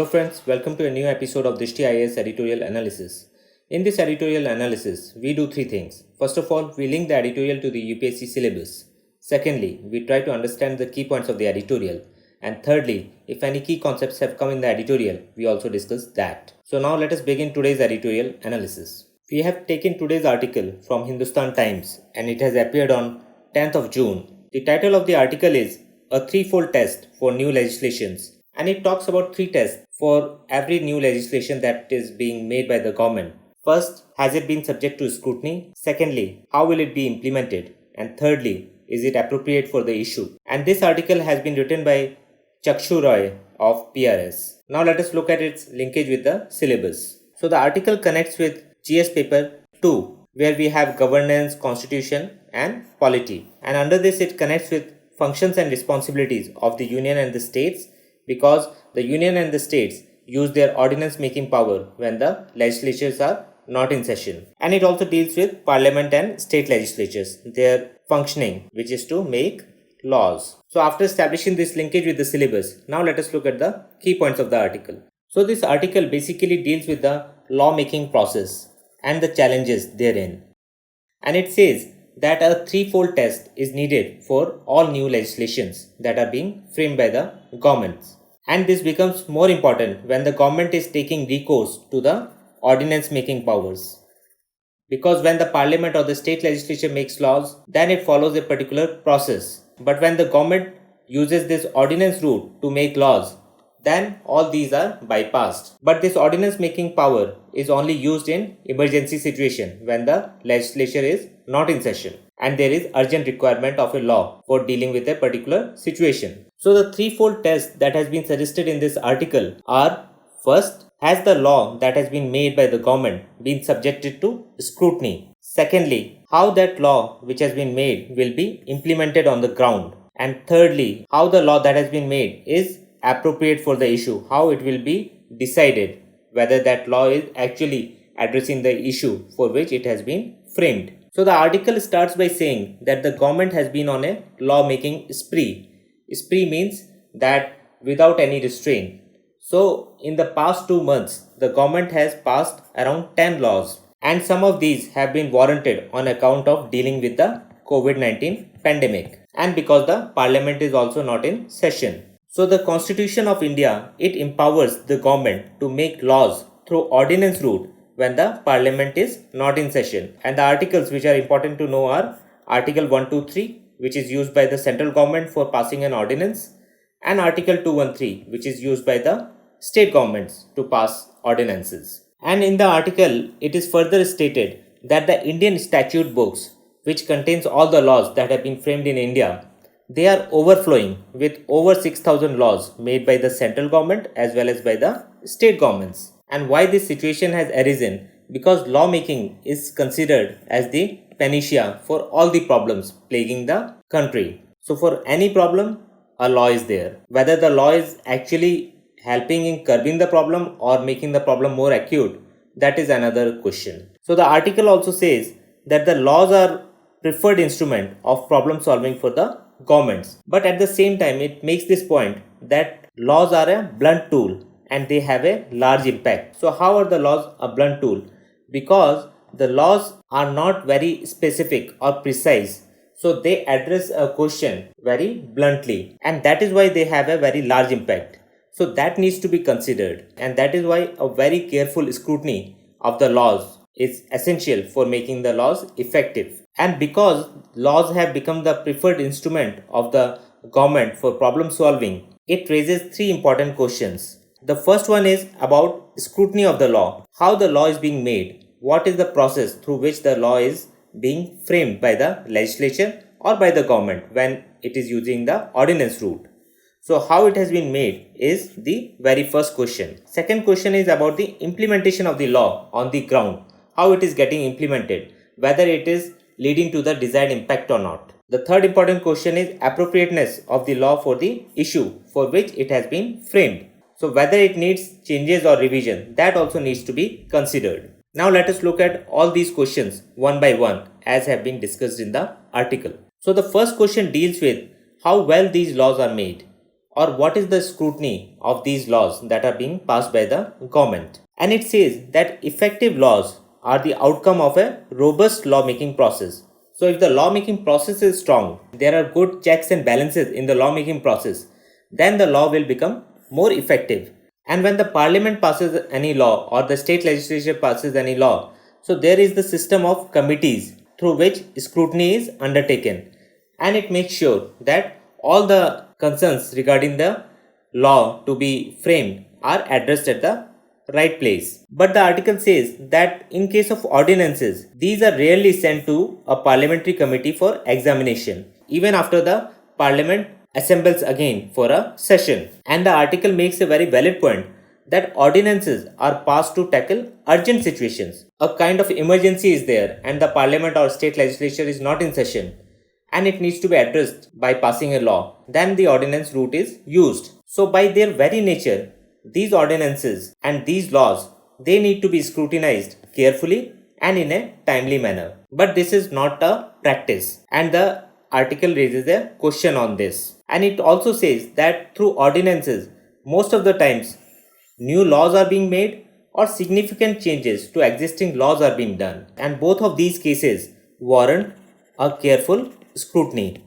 Hello friends, welcome to a new episode of Drishti IAS editorial analysis. In this editorial analysis, we do three things. First of all, we link the editorial to the UPSC syllabus. Secondly, we try to understand the key points of the editorial. And thirdly, if any key concepts have come in the editorial, we also discuss that. So now let us begin today's editorial analysis. We have taken today's article from Hindustan Times and it has appeared on 10th of June. The title of the article is A Threefold Test for New Legislations. And it talks about three tests for every new legislation that is being made by the government. First, has it been subject to scrutiny? Secondly, how will it be implemented? And thirdly, is it appropriate for the issue? And this article has been written by Chakshu Roy of PRS. Now let us look at its linkage with the syllabus. So the article connects with GS paper 2, where we have governance, constitution and polity. And under this it connects with functions and responsibilities of the union and the states, because the union and the states use their ordinance making power when the legislatures are not in session. And it also deals with parliament and state legislatures, their functioning, which is to make laws. So after establishing this linkage with the syllabus, now let us look at the key points of the article. So this article basically deals with the lawmaking process and the challenges therein. And it says that a threefold test is needed for all new legislations that are being framed by the governments. And this becomes more important when the government is taking recourse to the ordinance making powers. Because when the parliament or the state legislature makes laws, then it follows a particular process. But when the government uses this ordinance route to make laws, then all these are bypassed. But this ordinance making power is only used in emergency situation when the legislature is not in session and there is urgent requirement of a law for dealing with a particular situation. So the threefold test that has been suggested in this article are: first, has the law that has been made by the government been subjected to scrutiny? Secondly, how that law which has been made will be implemented on the ground? And thirdly, how the law that has been made is appropriate for the issue, how it will be decided whether that law is actually addressing the issue for which it has been framed. So the article starts by saying that the government has been on a law making spree. Spree means that without any restraint. So in the past 2 months, the government has passed around 10 laws, and some of these have been warranted on account of dealing with the COVID-19 pandemic and because the parliament is also not in session. So the Constitution of India, it empowers the government to make laws through ordinance route when the parliament is not in session. And the articles which are important to know are Article 123, which is used by the central government for passing an ordinance, and Article 213, which is used by the state governments to pass ordinances. And in the article, it is further stated that the Indian statute books, which contains all the laws that have been framed in India, they are overflowing with over 6,000 laws made by the central government as well as by the state governments. And why this situation has arisen? Because lawmaking is considered as the panacea for all the problems plaguing the country. So for any problem, a law is there. Whether the law is actually helping in curbing the problem or making the problem more acute, that is another question. So the article also says that the laws are preferred instrument of problem solving for the governments. But at the same time, it makes this point that laws are a blunt tool and they have a large impact. So how are the laws a blunt tool? Because the laws are not very specific or precise. So they address a question very bluntly, and that is why they have a very large impact. So that needs to be considered, and that is why a very careful scrutiny of the laws is essential for making the laws effective. And because laws have become the preferred instrument of the government for problem solving, it raises three important questions. The first one is about scrutiny of the law. How the law is being made. What is the process through which the law is being framed by the legislature or by the government when it is using the ordinance route. So how it has been made is the very first question. Second question is about the implementation of the law on the ground. How it is getting implemented. Whether it is leading to the desired impact or not. The third important question is appropriateness of the law for the issue for which it has been framed. So whether it needs changes or revision, that also needs to be considered. Now let us look at all these questions one by one as have been discussed in the article. So the first question deals with how well these laws are made. or what is the scrutiny of these laws that are being passed by the government. And it says that effective laws are the outcome of a robust lawmaking process. So if the lawmaking process is strong, there are good checks and balances in the lawmaking process, then the law will become more effective. And when the parliament passes any law or the state legislature passes any law, so there is the system of committees through which scrutiny is undertaken, and it makes sure that all the concerns regarding the law to be framed are addressed at the right place. But the article says that in case of ordinances, these are rarely sent to a parliamentary committee for examination, even after the parliament assembles again for a session. And the article makes a very valid point that ordinances are passed to tackle urgent situations. A kind of emergency is there and the parliament or state legislature is not in session and it needs to be addressed by passing a law, then the ordinance route is used. So by their very nature, these ordinances and these laws, they need to be scrutinized carefully and in a timely manner. But this is not a practice, and the article raises a question on this. And it also says that through ordinances, most of the times new laws are being made or significant changes to existing laws are being done, and both of these cases warrant a careful scrutiny,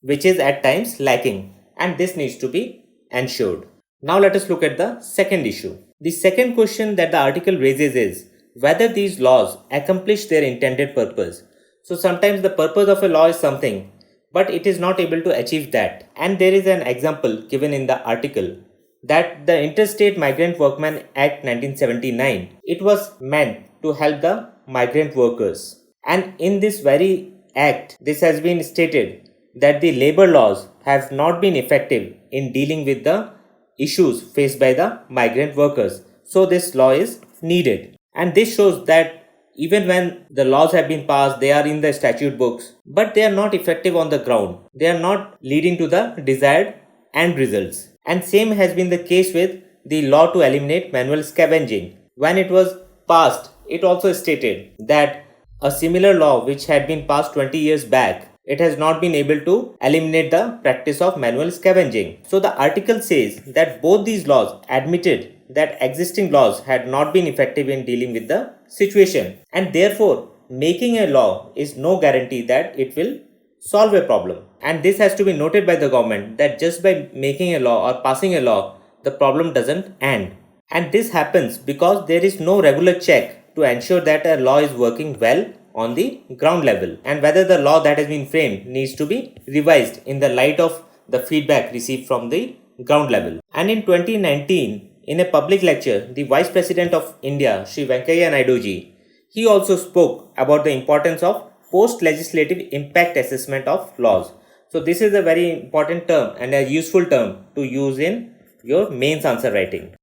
which is at times lacking, and this needs to be ensured. Now let us look at the second issue. The second question that the article raises is whether these laws accomplish their intended purpose. So sometimes the purpose of a law is something, but it is not able to achieve that. And there is an example given in the article that the Interstate Migrant Workmen Act 1979, it was meant to help the migrant workers. And in this very act, this has been stated that the labor laws have not been effective in dealing with the issues faced by the migrant workers. So this law is needed. And this shows that even when the laws have been passed, they are in the statute books, but they are not effective on the ground. They are not leading to the desired end results. And same has been the case with the law to eliminate manual scavenging. When it was passed, it also stated that a similar law which had been passed 20 years back, it has not been able to eliminate the practice of manual scavenging. So the article says that both these laws admitted that existing laws had not been effective in dealing with the situation, and therefore making a law is no guarantee that it will solve a problem. And this has to be noted by the government that just by making a law or passing a law, the problem doesn't end. And this happens because there is no regular check to ensure that a law is working well on the ground level, and whether the law that has been framed needs to be revised in the light of the feedback received from the ground level. And in 2019, in a public lecture, the Vice President of India, Shri Venkaiah Naidu ji, he also spoke about the importance of post-legislative impact assessment of laws. So this is a very important term and a useful term to use in your mains answer writing.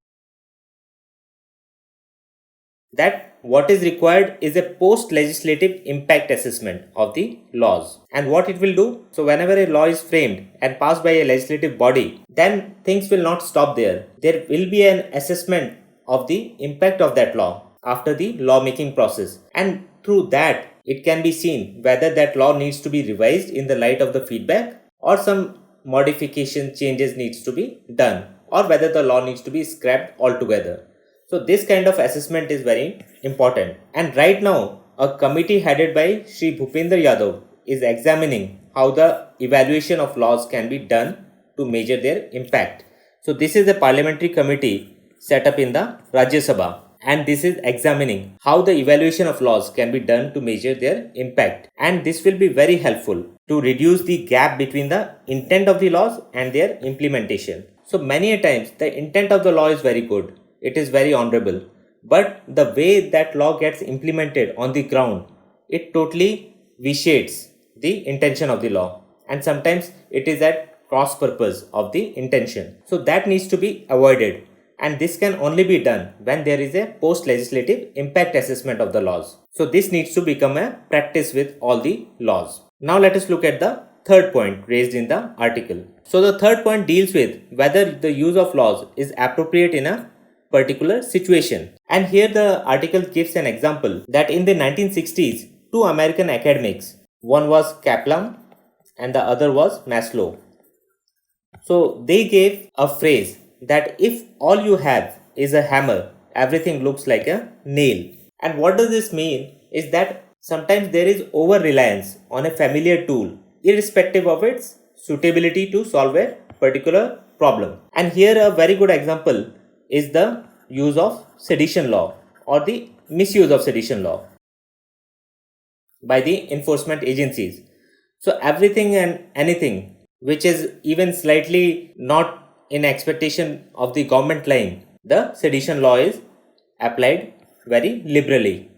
That what is required is a post-legislative impact assessment of the laws. And what it will do, so whenever a law is framed and passed by a legislative body, then things will not stop there. There will be an assessment of the impact of that law after the lawmaking process. And through that, it can be seen whether that law needs to be revised in the light of the feedback or some modification changes needs to be done, or whether the law needs to be scrapped altogether. So this kind of assessment is very important. And right now, a committee headed by Shri Bhupender Yadav is examining how the evaluation of laws can be done to measure their impact. So this is a parliamentary committee set up in the Rajya Sabha, and this is examining how the evaluation of laws can be done to measure their impact. And this will be very helpful to reduce the gap between the intent of the laws and their implementation. So many a times the intent of the law is very good. It is very honorable, but the way that law gets implemented on the ground, it totally vitiates the intention of the law, and sometimes it is at cross purpose of the intention. So that needs to be avoided, and this can only be done when there is a post legislative impact assessment of the laws. So this needs to become a practice with all the laws. Now let us look at the third point raised in the article. So the third point deals with whether the use of laws is appropriate in a particular situation. And here the article gives an example that in the 1960s, two American academics, one was Kaplan and the other was Maslow, So they gave a phrase that if all you have is a hammer, everything looks like a nail. And what does this mean is that sometimes there is over reliance on a familiar tool, irrespective of its suitability to solve a particular problem. And here a very good example is the use of sedition law or the misuse of sedition law by the enforcement agencies. So everything and anything which is even slightly not in expectation of the government line, the sedition law is applied very liberally.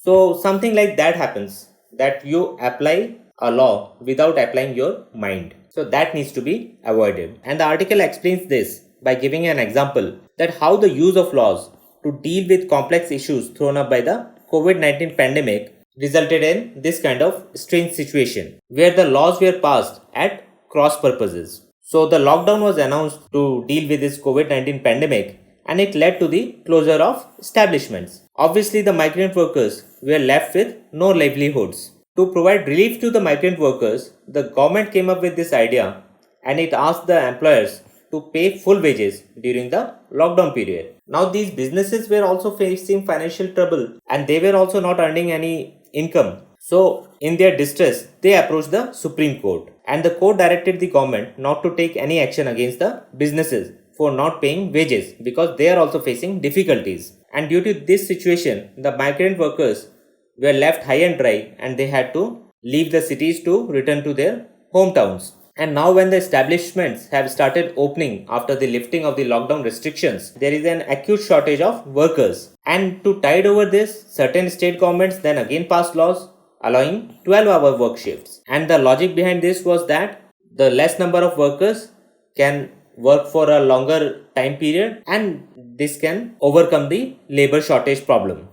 So something like that happens, that you apply a law without applying your mind. So that needs to be avoided. And the article explains this by giving an example that how the use of laws to deal with complex issues thrown up by the COVID-19 pandemic resulted in this kind of strange situation where the laws were passed at cross purposes. So the lockdown was announced to deal with this COVID-19 pandemic and it led to the closure of establishments. Obviously, the migrant workers were left with no livelihoods. To provide relief to the migrant workers, the government came up with this idea and it asked the employers to pay full wages during the lockdown period. Now, these businesses were also facing financial trouble and they were also not earning any income. So, in their distress, they approached the Supreme Court and the court directed the government not to take any action against the businesses for not paying wages because they are also facing difficulties. And due to this situation, the migrant workers were left high and dry and they had to leave the cities to return to their hometowns. And now when the establishments have started opening after the lifting of the lockdown restrictions, there is an acute shortage of workers. And to tide over this, certain state governments then again passed laws allowing 12-hour work shifts. And the logic behind this was that the less number of workers can work for a longer time period and this can overcome the labor shortage problem.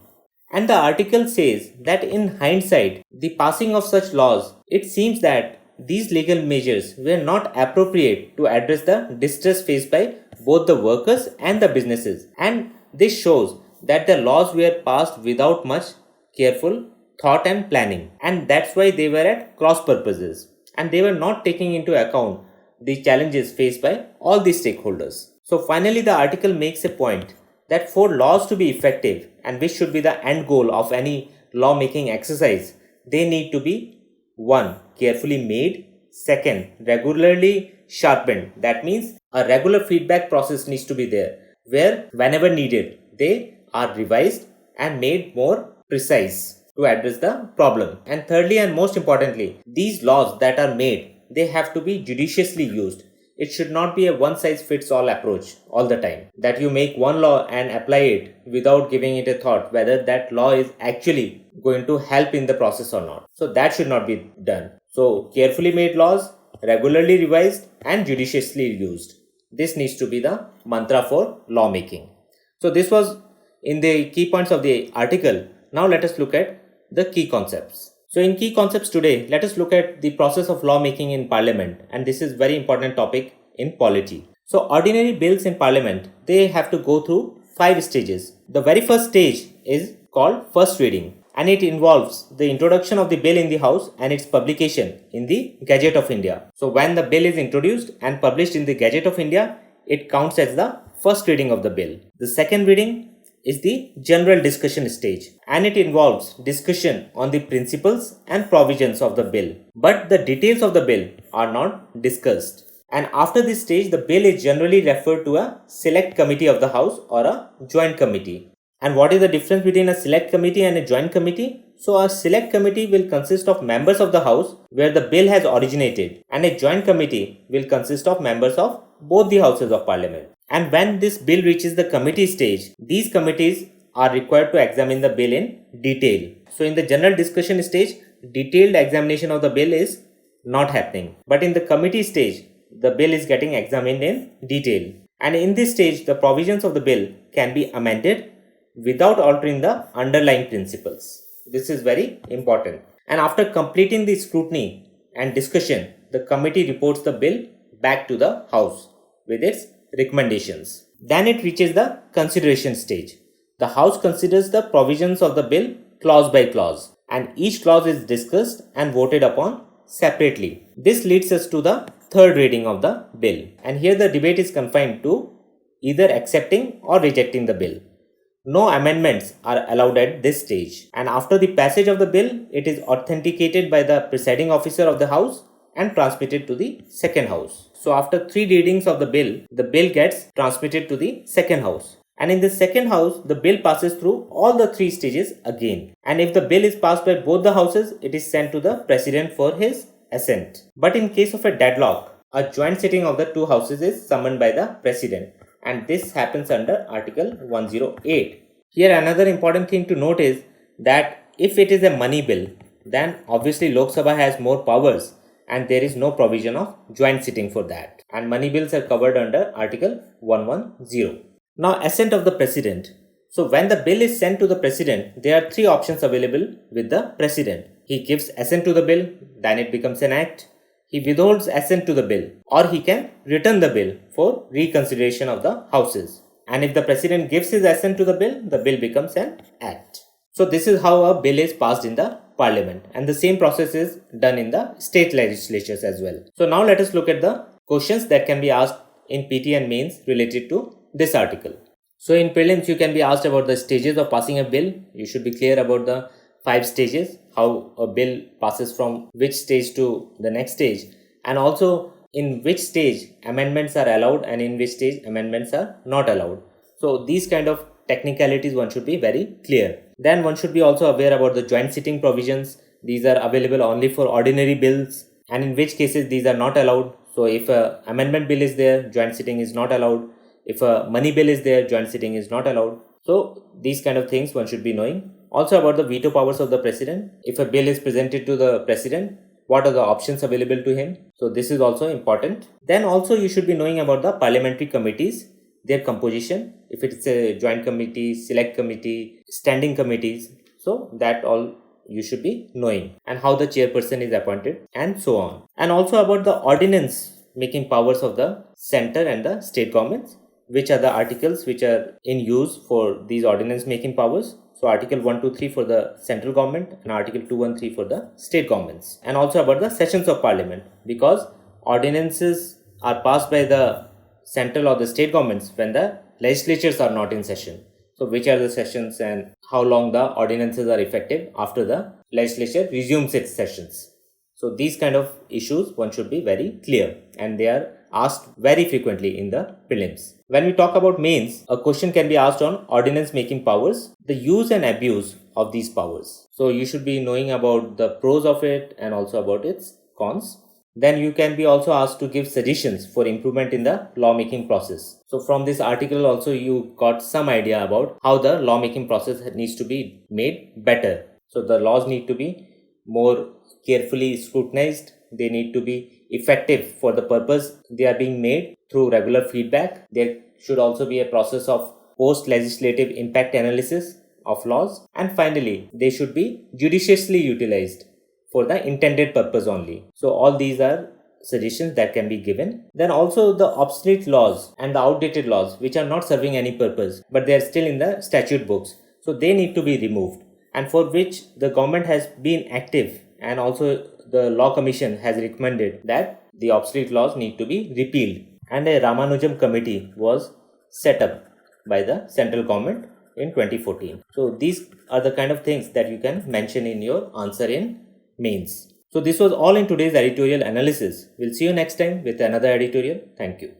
And the article says that in hindsight, the passing of such laws, it seems that these legal measures were not appropriate to address the distress faced by both the workers and the businesses. And this shows that the laws were passed without much careful thought and planning. And that's why they were at cross purposes. And they were not taking into account the challenges faced by all the stakeholders. So finally, the article makes a point that for laws to be effective, and which should be the end goal of any lawmaking exercise, they need to be 1. Carefully made, 2. Regularly sharpened. That means a regular feedback process needs to be there, where whenever needed, they are revised and made more precise to address the problem. And thirdly and most importantly, these laws that are made, they have to be judiciously used. It should not be a one-size-fits-all approach all the time, that you make one law and apply it without giving it a thought whether that law is actually going to help in the process or not. So that should not be done. So carefully made laws, regularly revised and judiciously used. This needs to be the mantra for lawmaking. So this was in the key points of the article. Now let us look at the key concepts. So in key concepts today, let us look at the process of lawmaking in parliament, and this is very important topic in polity. So ordinary bills in parliament, they have to go through 5 stages. The very first stage is called first reading and it involves the introduction of the bill in the house and its publication in the Gazette of India. So when the bill is introduced and published in the Gazette of India, it counts as the first reading of the bill. The second reading is the general discussion stage and it involves discussion on the principles and provisions of the bill, but the details of the bill are not discussed. And after this stage, the bill is generally referred to a select committee of the house or a joint committee. And what is the difference between a select committee and a joint committee? So a select committee will consist of members of the house where the bill has originated, and a joint committee will consist of members of both the houses of parliament. And when this bill reaches the committee stage, these committees are required to examine the bill in detail. So in the general discussion stage, detailed examination of the bill is not happening. But in the committee stage, the bill is getting examined in detail. And in this stage, the provisions of the bill can be amended without altering the underlying principles. This is very important. And after completing the scrutiny and discussion, the committee reports the bill back to the house with its recommendations. Then it reaches the consideration stage. The house considers the provisions of the bill clause by clause, and each clause is discussed and voted upon separately. This leads us to the third reading of the bill. And here the debate is confined to either accepting or rejecting the bill. No amendments are allowed at this stage. And after the passage of the bill, it is authenticated by the presiding officer of the House and transmitted to the second House. So after 3 readings of the bill gets transmitted to the second House. And in the second House, the bill passes through all the 3 stages again. And if the bill is passed by both the houses, it is sent to the President for his assent. But in case of a deadlock, a joint sitting of the 2 houses is summoned by the President. And this happens under Article 108. Here another important thing to note is that if it is a money bill, then obviously Lok Sabha has more powers and there is no provision of joint sitting for that. And money bills are covered under Article 110. Now, assent of the President. So when the bill is sent to the President, there are 3 options available with the President. He gives assent to the bill, then it becomes an act. He withholds assent to the bill, or he can return the bill for reconsideration of the houses. And if the President gives his assent to the bill becomes an act. So this is how a bill is passed in the Parliament, and the same process is done in the state legislatures as well. So now let us look at the questions that can be asked in PT and mains related to this article. So in prelims you can be asked about the stages of passing a bill. You should be clear about the 5 stages, how a bill passes from which stage to the next stage, and also in which stage amendments are allowed and in which stage amendments are not allowed. So these kind of technicalities one should be very clear. Then one should be also aware about the joint sitting provisions. These are available only for ordinary bills, and in which cases these are not allowed. So if a amendment bill is there, joint sitting is not allowed. If a money bill is there, joint sitting is not allowed. So these kind of things one should be knowing. Also about the veto powers of the President. If a bill is presented to the President, what are the options available to him? So this is also important. Then also you should be knowing about the parliamentary committees, their composition. If it's a joint committee, select committee, standing committees. So that all you should be knowing, and how the chairperson is appointed and so on. And also about the ordinance making powers of the center and the state governments. Which are the articles which are in use for these ordinance making powers. So Article 123 for the central government and Article 213 for the state governments. And also about the sessions of Parliament, because ordinances are passed by the central or the state governments when the legislatures are not in session. So which are the sessions and how long the ordinances are effective after the legislature resumes its sessions. So these kind of issues one should be very clear, and they are asked very frequently in the prelims. When we talk about mains, a question can be asked on ordinance making powers, the use and abuse of these powers. So you should be knowing about the pros of it and also about its cons. Then you can be also asked to give suggestions for improvement in the lawmaking process. So from this article also you got some idea about how the lawmaking process needs to be made better. So the laws need to be more carefully scrutinized. They need to be effective for the purpose they are being made through regular feedback. There should also be a process of post-legislative impact analysis of laws. And finally, they should be judiciously utilized for the intended purpose only. So all these are suggestions that can be given. Then also the obsolete laws and the outdated laws which are not serving any purpose but they are still in the statute books. So they need to be removed, and for which the government has been active, and also the Law Commission has recommended that the obsolete laws need to be repealed, and a Ramanujam committee was set up by the central government in 2014. So these are the kind of things that you can mention in your answer in mains. So this was all in today's editorial analysis. We'll see you next time with another editorial. Thank you.